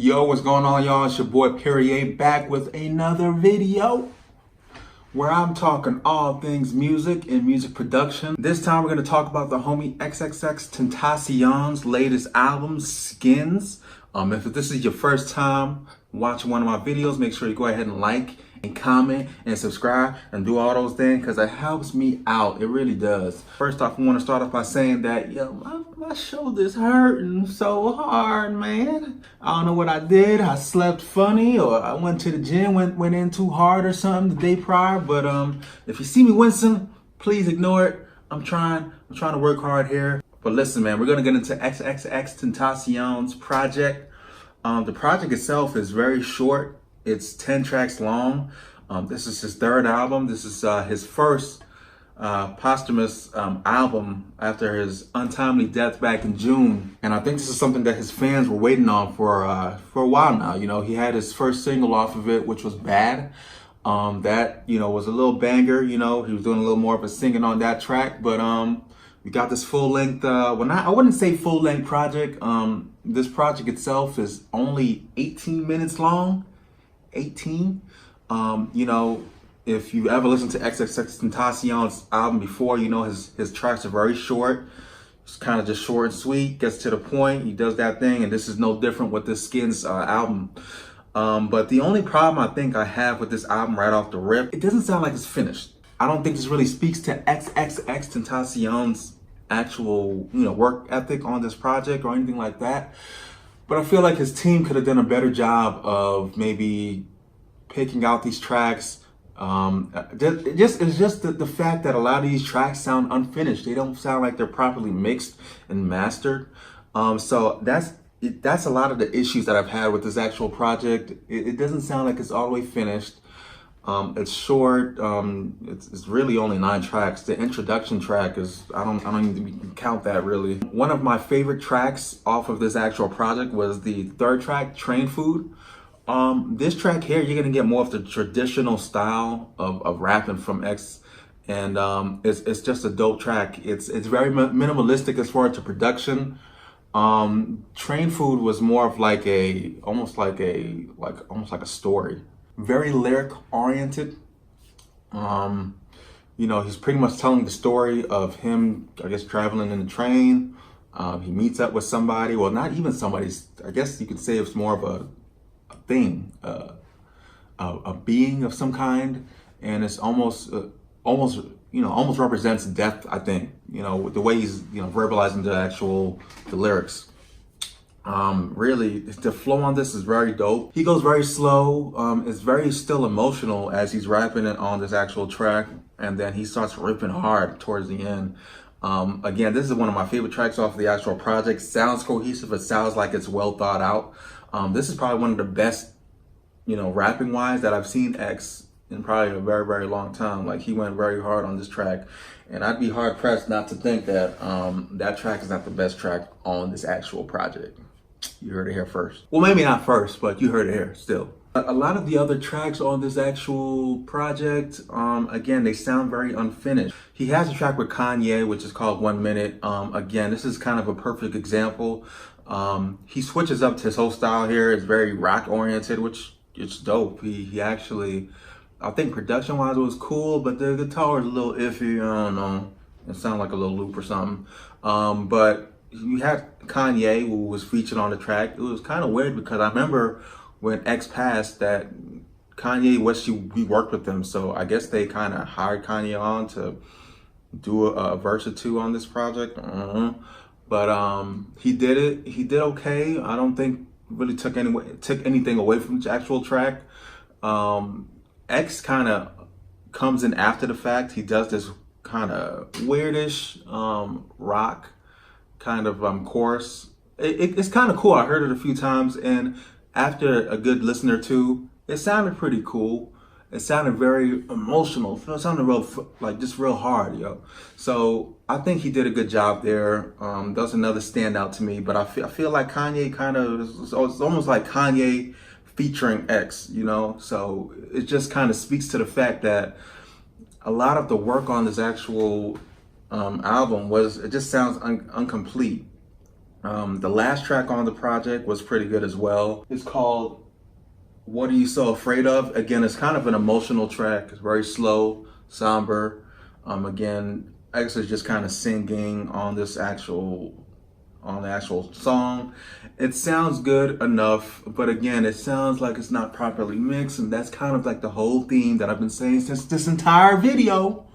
Yo, what's going on, y'all? It's your boy Perrier back with another video where I'm talking all things music and music production. This time we're going to talk about the homie XxXTentacion's latest album, Skins. If this is your first time watching one of my videos, make sure you go ahead and like and comment and subscribe and do all those things because it helps me out. It really does. First off, I want to start off by saying that my shoulder's hurting so hard, man. I don't know what I did. I slept funny, or I went to the gym, went in too hard or something the day prior. But if you see me wincing, please ignore it. I'm trying to work hard here. But listen, man, we're gonna get into XxXTentacion's project. The project itself is very short. It's 10 tracks long. This is his third album. This is his first posthumous album after his untimely death back in June. And I think this is something that his fans were waiting on for a while now. You know, he had his first single off of it, which was Bad. That, was a little banger. He was doing a little more of a singing on that track. But we got this full-length, I wouldn't say full-length project. This project itself is only 18 minutes long. 18. If you ever listened to XxXTentacion's album before, his tracks are very short. It's kind of just short and sweet, gets to the point. He does that thing, and this is no different with this Skins album. But the only problem I think I have with this album right off the rip, it doesn't sound like it's finished. I don't think this really speaks to XxXTentacion's actual, work ethic on this project or anything like that. But I feel like his team could have done a better job of maybe picking out these tracks. It's just the fact that a lot of these tracks sound unfinished. They don't sound like they're properly mixed and mastered. So that's a lot of the issues that I've had with this actual project. It doesn't sound like it's all the way finished. It's short. It's really only 9 tracks. The introduction track is, I don't even count that really. One of my favorite tracks off of this actual project was the third track, Train Food. This track here, you're gonna get more of the traditional style of rapping from X, and it's just a dope track. It's very minimalistic as far as the production. Train Food was more of like almost like a story. Very lyric oriented. He's pretty much telling the story of him, I guess, traveling in the train. He meets up with somebody, well, not even somebody, I guess you could say it's more of a thing, a being of some kind, and it's almost represents death, I think, with the way he's, verbalizing the lyrics. Really, the flow on this is very dope. He goes very slow. It's very still emotional as he's rapping it on this actual track, and then he starts ripping hard towards the end. Again, this is one of my favorite tracks off of the actual project. Sounds cohesive. It sounds like it's well thought out. This is probably one of the best, rapping wise that I've seen X in probably a very, very long time. Like, he went very hard on this track, and I'd be hard pressed not to think that that track is not the best track on this actual project. You heard it here first. Well, maybe not first, but you heard it here still. A lot of the other tracks on this actual project, again, they sound very unfinished. He has a track with Kanye, which is called 1 Minute. Again, this is kind of a perfect example. He switches up to his whole style here. It's very rock oriented, which it's dope. He actually, I think production wise it was cool, but the guitar is a little iffy. I don't know. It sounded like a little loop or something. But you had Kanye, who was featured on the track. It was kind of weird because I remember when X passed that Kanye we worked with him, so I guess they kind of hired Kanye on to do a verse or two on this project. I don't know. But he did it. He did okay. I don't think really took anything away from the actual track. X kind of comes in after the fact. He does this kind of weirdish rock kind of chorus. It's kind of cool. I heard it a few times, and after a good listen or two, it sounded pretty cool. It sounded very emotional. It sounded real hard, yo. So I think he did a good job there. That's another standout to me. But I feel like Kanye it's almost like Kanye featuring X, So it just kind of speaks to the fact that a lot of the work on this actual album it just sounds incomplete. The last track on the project was pretty good as well. It's called What Are You So Afraid Of? Again, it's kind of an emotional track. It's very slow, somber. Again, X is just kind of singing on the actual song. It sounds good enough, but again, it sounds like it's not properly mixed, and that's kind of like the whole theme that I've been saying since this entire video.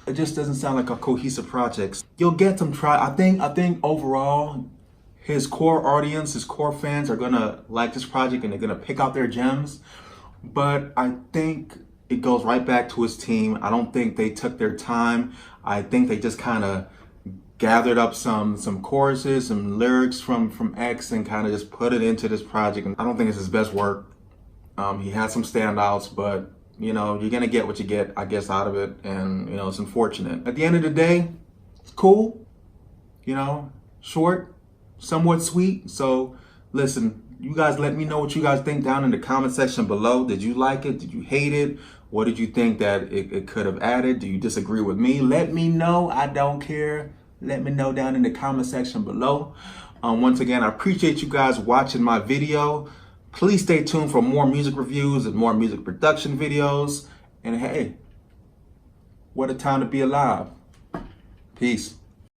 It just doesn't sound like a cohesive project. You'll get some I think overall, his core audience, his core fans are gonna like this project and they're gonna pick out their gems. But I think it goes right back to his team. I don't think they took their time. I think they just kind of gathered up some choruses, some lyrics from X and kind of just put it into this project. And I don't think it's his best work. He had some standouts, but you know, you're gonna get what you get, I guess, out of it. And you know, it's unfortunate. At the end of the day, it's cool, you know, short, somewhat sweet. So listen, you guys let me know what you guys think down in the comment section below. Did you like it? Did you hate it? What did you think that it could have added? Do you disagree with me? Let me know. I don't care. Let me know down in the comment section below. Once again, I appreciate you guys watching my video. Please stay tuned for more music reviews and more music production videos. And hey, what a time to be alive. Peace.